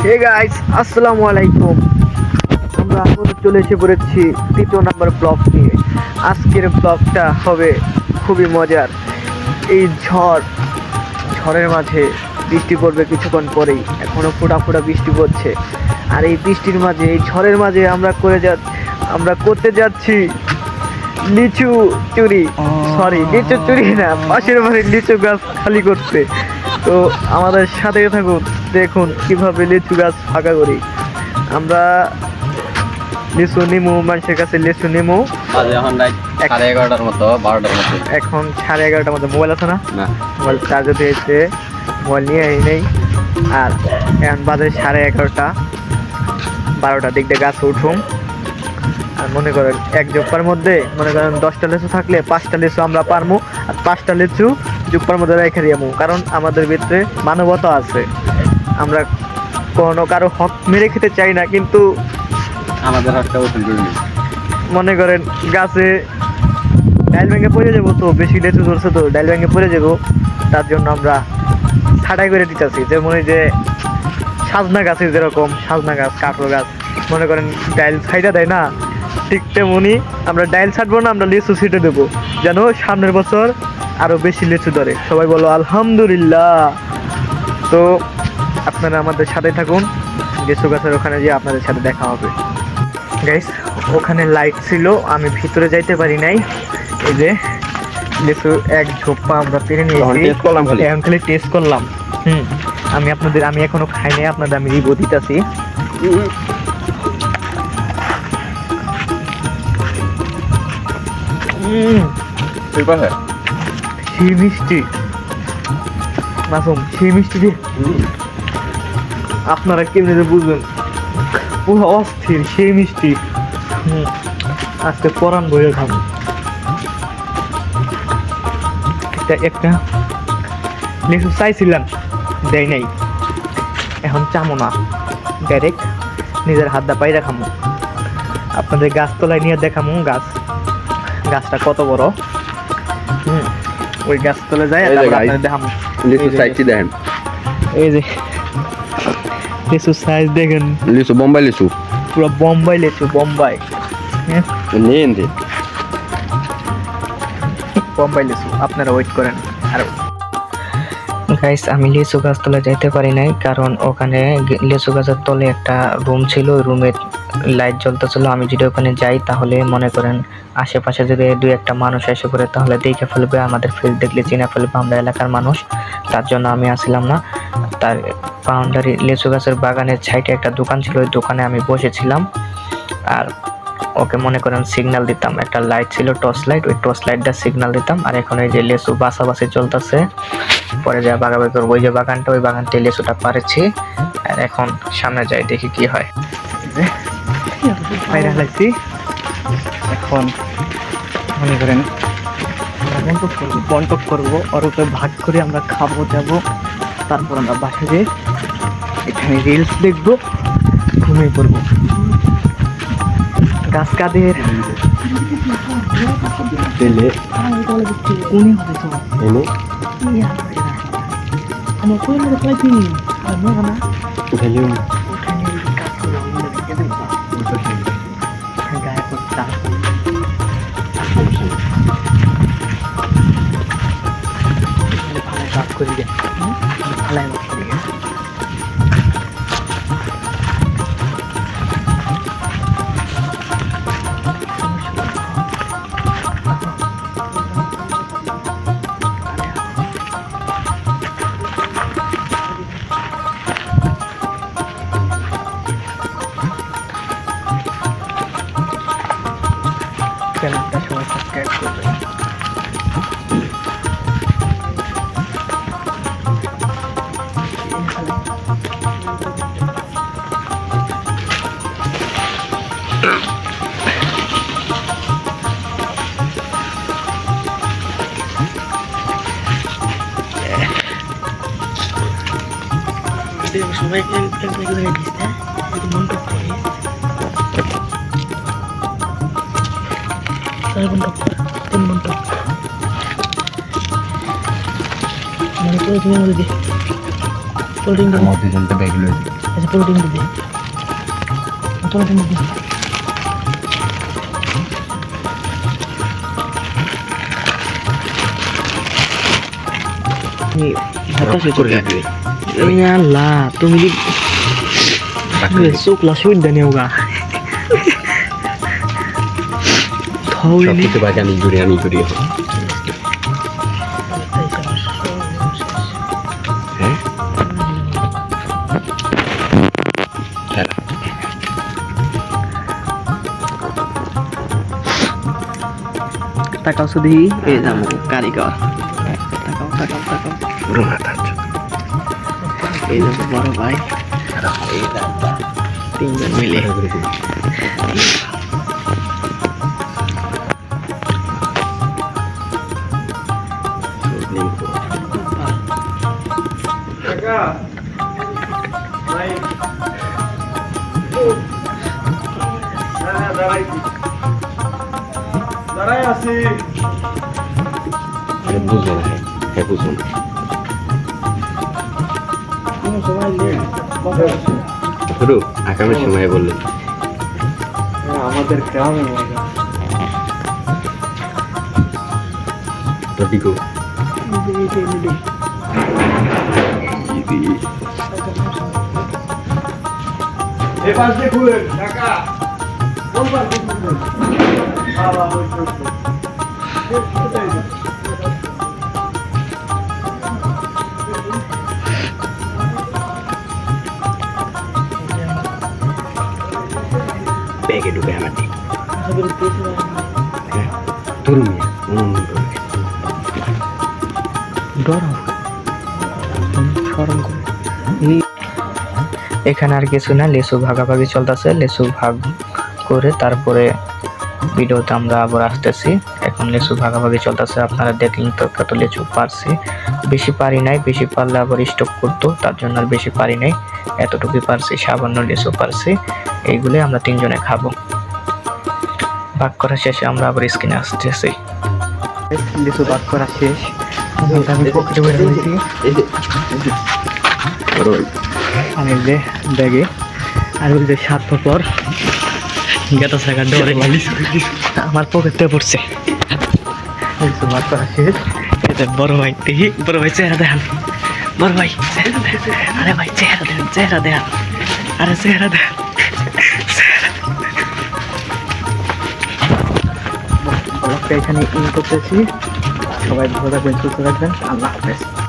Hey guys, আসসালামু আলাইকুম। আমরা এখন চলে এসে পড়েছি তৃতীয় নাম্বার ব্লগ নিয়ে। আজকের ব্লগটা হবে খুবই মজার। এই ঝড়ের মাঝে বৃষ্টি পড়বে কিছুক্ষণ পরেই, এখনো ফোঁটা ফোঁটা বৃষ্টি পড়ছে। আর এই বৃষ্টির মাঝে, এই ঝড়ের মাঝে আমরা করতে যাচ্ছি লিচু চুরি। লিচু চুরি না, পাশের বাড়ির লিচু গাছ খালি করতে। তো আমাদের সাথে থাকুন, দেখুন কিভাবে লিচু গাছ ফাঁকা করি। আমরা লিচু নিমু, মানুষের কাছে লিচু নিমু। এখন রাত 11:30 মতো 12টার মতো। এখন 11:30 মতো। মোবাইল আছে না? মোবাইল চার্জে দিয়েছে, মোবাইল নিয়ে নেই। আর এখন বাজে 11:30, 12টার দিক দিয়ে গাছে উঠুম। আর মনে করেন এক জোপ্পার মধ্যে মনে করেন 10টা লিচু থাকলে 5টা লিচু আমরা পারমু, আর 5টা লিচু জোপ্পার মধ্যে রেখে দিয়ামু। কারণ আমাদের ভিতরে মানবতা আছে, আমরা কোনো কারো হক মেরে খেতে চাই না। কিন্তু আমাদের হাতটা উঠে জরুরি। মনে করেন গাছে ডাইল ভেঙে পড়ে যাবো, তো বেশি লিচু ধরছে তো ডাইল ভেঙে পড়ে যাবো, তার জন্য আমরা ছাঁটাই করে দিতেছি। যেমন এই যে সাজনা গাছে, যেরকম সাজনা গাছ, কাঁকড়ো গাছ মনে করেন ডাইল ছাইটা দেয় না, ঠিক তেমনি আমরা ডাইল ছাড়বো না, আমরা লিচু ছিটে দেবো, যেন সামনের বছর আরো বেশি লিচু ধরে। সবাই বলো আলহামদুলিল্লাহ। তো আপনারা আমাদের সাথে থাকুন, লিচু গাছের ওখানে গিয়ে আপনাদের সাথে দেখা হবে। গাইস, ওখানে লাইট ছিল, আমি ভিতরে যাইতে পারি নাই। এই যে লিচু এক ঝোপা আমরা পেরে নিয়েছি, এখন খালি টেস্ট করলাম। আমি এখনো খাই নাই, আপনাদের আমি রিভিউ দিতেছি। সেই মিষ্টি মাসুম, সেই মিষ্টি দিয়ে আপনারা কেমনি বুঝবেন, পুরো অস্থির সেই মিষ্টি। আজকে পরান বইয়ে খাবো। একটা লিচু চাইছিলাম, দেয় নাই, এখন চামো না, ডাইরেক্ট নিজের হাত দা পাই দেখামো। আপনাদের গাছতলায় নিয়ে দেখামো গাছটা কত বড়। ওই গাছতলায় যায় দেখামো। এই যে লিচু সাইজ দেখেন, লিচু বোম্বাই লিচু, পুরো বোম্বাই লিচু, বোম্বাই বোম্বাই লিচু। আপনারা ওয়েট করেন। আর গাইস, আমি লিচু গাছ তলে যাইতে পারি নাই, কারণ ওখানে লিচু গাছের তলে একটা রুম ছিল, ওই রুমে লাইট জ্বলতেছিল। আমি যদি ওখানে যাই তাহলে মনে করেন আশেপাশে যদি 2-1টা মানুষ এসে পড়ে তাহলে দেখে ফেলবে, আমাদের ফেস দেখলে চিনে ফেলবে আমরা এলাকার মানুষ। তার জন্য আমি আসছিলাম না। তার বাউন্ডারি লিচু গাছের বাগানের সাইডে একটা দোকান ছিল, ওই দোকানে আমি বসেছিলাম। আর ওকে মনে করেন সিগন্যাল দিতাম, একটা লাইট ছিল টর্চ লাইট, ওই টর্চ লাইটটা সিগন্যাল দিতাম। আর এখন এই যে লিচু বাছাবাছি চলতেছে, পরে যা বাগাবাগি করবো। ওই যে বাগানটা, ওই বাগানটা লিচুটা পারেছি। আর এখন সামনে যাই, দেখি কি হয়। এখন মনে করেন বন্টক করবো, ওর উপরে ভাগ করে আমরা খাবো, যাবো। তারপর আমরা বাসা যেয়ে এখানে রিলস দেখবো, ঘুমিয়ে পড়বো। গাছ কাদের করে গে ভালো করে গে। চ্যানেলটা সবাই সাবস্ক্রাইব করবেন। সবাই মধ্যে ব্যাগ লয়ে আচ্ছা প্রোটিন দিবি প্রোটিন দিবি আল্লাহ তুমি চোখলা সুইট দেনে ওগা সবকিছু বাকি আমি জুড়ে হ্যাঁ তাকাও শুধু এই যাবো কারিগর তাকাও তাকাও তাকাও পুরো মাথা এই যাবো বড় ভাই তিনজন মিলে বুঝবো না হ্যাঁ বুঝবো না শুরু আগামী সময়ে বললেন আমাদের গ্রামে তো দিকো ব্যাগে ঢুকে আমার দিক ধরুন এখানে আর কিছু না লেসু ভাগাভাগি চলতেছে লেসু ভাগ করে তারপরে ভিডিওতে আমরা আবার আসতেছি এখন লেসু ভাগাভাগি চলতেছে আপনারা দেখলেন তো কত লেচু পারছি বেশি পারি নাই বেশি পারলে আবার স্টক করতো তার জন্য আর বেশি পারি নাই এতটুকুই পারছি সামান্য লেসু পারছি এইগুলো আমরা তিনজনে খাবো ভাগ করা শেষে আমরা আবার স্ক্রিনে আসতেছি লেসু ভাগ করা শেষ আমি পকেটে বের হয়েছি আর এই যে ব্যাগে আর ওই যে 7 পর গেটা থাকার ডরে আমার পকেটে পড়ছে ভাগ করা শেষ এটা বড় ভাই দেখি বড় ভাই চেহারা দেখান বড় ভাই চেহারা দেখান আরে ভাই চেহারা দেখান আরে চেহারা দেখান এখানে ইন করতেছি সবাই ভালো থাকবেন সুস্থ থাকবেন আল্লাহ হাফেজ